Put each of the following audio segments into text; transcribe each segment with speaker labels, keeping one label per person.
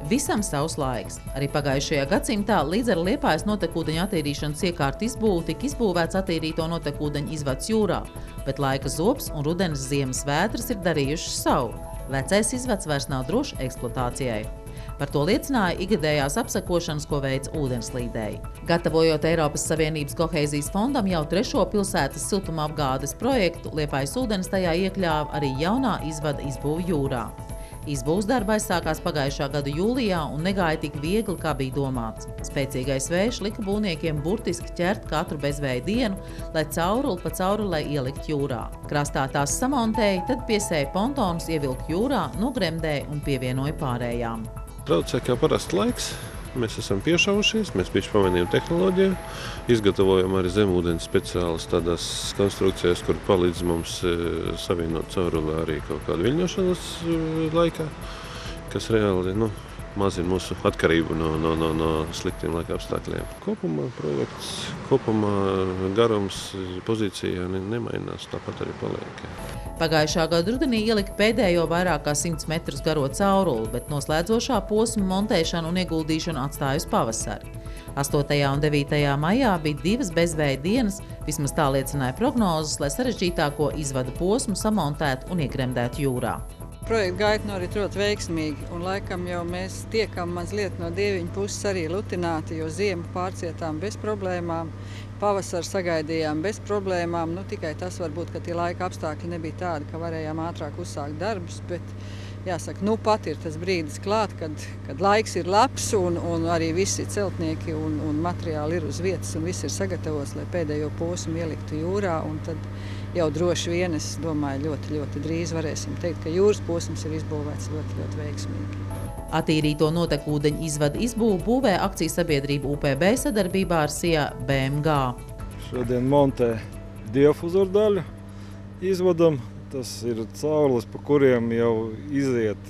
Speaker 1: Visam savs laiks. Arī pagājušajā gadsimtā līdz ar Liepājas notekūdeņu attīrīšanas iekārtu izbūvi tika izbūvēts attīrīto notekūdeņu izvads jūrā, bet laika zobs un rudens ziemas vētras ir darījušas savu. Vecais izvads vairs nav drošs eksploatācijai. Par to liecināja ikgadējās apsekošanas, ko veic ūdenslīdēji. Gatavojot Eiropas Savienības kohēzijas fondam jau 3. pilsētas siltuma apgādes projektu, Liepājas ūdens tajā iekļāva arī jaunā izvada izbūvi jūrā. Izbūves darba aizsākās pagājušā gada jūlijā un negāja tik viegli, kā bija domāts. Spēcīgais vējš lika būvniekiem burtiski ķert katru bezvēja dienu, lai cauruli pa caurulei ielikt jūrā. Krastā tās samontēja, tad piesēja pontonus, ievilka jūrā, nogremdēja un pievienoja pārējām.
Speaker 2: Traucē kā parasti laiks. Mēs esam piešaušies, mēs bišķi pamainījām tehnoloģiju, izgatavojam arī zemūdens speciālas tādās konstrukcijas, kur palīdz mums savienot caurulē arī kaut kādu viļņošanas laikā, kas reāli mazina mūsu atkarību no sliktiem laika apstākļiem. Kopumā projekts, garums, pozīcija nemainās, tāpat arī paliek.
Speaker 1: Pagājušā gada rudenī ielika pēdējo vairāk kā 100 metrus garo cauruli, bet noslēdzošā posma montēšanu un ieguldīšanu atstāja uz pavasari. 8. un 9. maijā bija 2 bezvēja dienas, vismaz tā liecināja prognozes, lai sarežģītāko izvada posmu samontētu un iegremdētu jūrā.
Speaker 3: Projekta gaita norit ļoti veiksmīgi, un laikam jau mēs tiekam mazliet no dieviņu puses arī lutināti, jo ziemu pārcietām bez problēmām, pavasaru sagaidījām bez problēmām. Tikai tas varbūt, ka tie laika apstākļi nebija tādi, ka varējām ātrāk uzsākt darbus, bet jāsaka, pat ir tas brīdis klāt, kad laiks ir labs un arī visi celtnieki un materiāli ir uz vietas un viss ir sagatavots, lai pēdējo posmu ieliktu jūrā, un tad jau droši vien, es domāju, ļoti, ļoti drīz varēsim teikt, ka jūras posms ir izbūvēts ļoti, ļoti veiksmīgi.
Speaker 1: Attīrīto notekūdeņu izvada izbūvi būvē akcijas sabiedrība UPB sadarbībā ar SIA BMG.
Speaker 4: Šodien montē diafuzora daļu izvadam. Tas ir caurules, pa kuriem jau iziet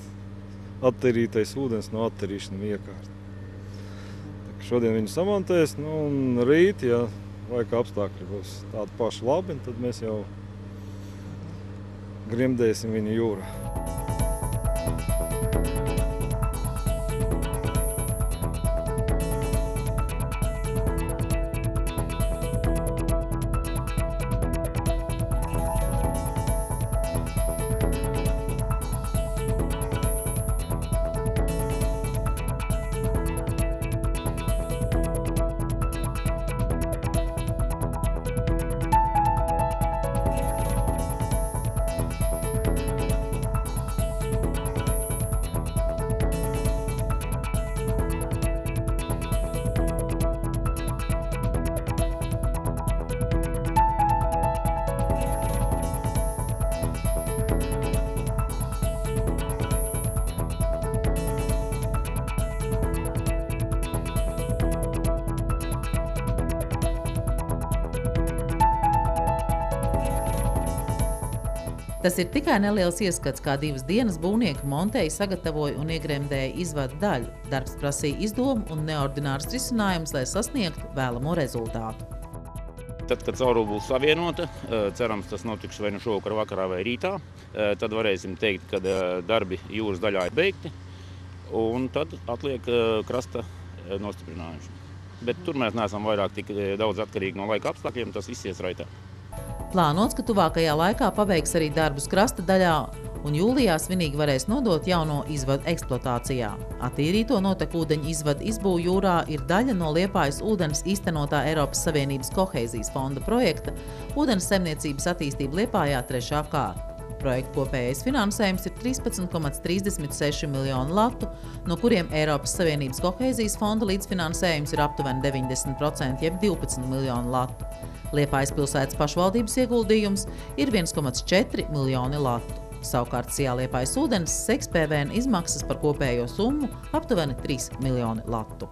Speaker 4: attīrītais ūdens no attīrīšanas iekārtas. Šodien viņu samontēs, un rīt, ja laika apstākļi būs tādi paši labi, tad mēs jau gremdēsim viņu jūrā.
Speaker 1: Tas ir tikai neliels ieskats, kā 2 dienas būvnieki montēja, sagatavoja un iegremdēja izvada daļu. Darbs prasīja izdomu un neordinārs risinājums, lai sasniegtu vēlamo rezultātu.
Speaker 5: Tad, kad caurule būs savienota, cerams, tas notiks vai nu šovakar vakarā vai rītā, tad varēsim teikt, ka darbi jūras daļā ir beigti, un tad atliek krasta nostiprinājums. Bet tur mēs neesam vairāk tik daudz atkarīgi no laika apstākļiem, tas viss ies raitā.
Speaker 1: Plānots, ka tuvākajā laikā pabeigs arī darbus krasta daļā un jūlijā svinīgi varēs nodot jauno izvadu eksploatācijā. Attīrīto notekūdeņu izvadu izbūve jūrā ir daļa no Liepājas ūdens īstenotā Eiropas Savienības kohēzijas fonda projekta Ūdens saimniecības attīstība Liepājā 3. kārta. Projekta kopējais finansējums ir 13,36 miljonu latu, no kuriem Eiropas Savienības kohēzijas fonda līdzfinansējums ir aptuveni 90%, jeb 12 miljonu latu. Liepājas pilsētas pašvaldības ieguldījums ir 1,4 miljoni latu. Savukārt SIA Liepājas ūdens seks PVN izmaksas par kopējo summu aptuveni 3 miljoni latu.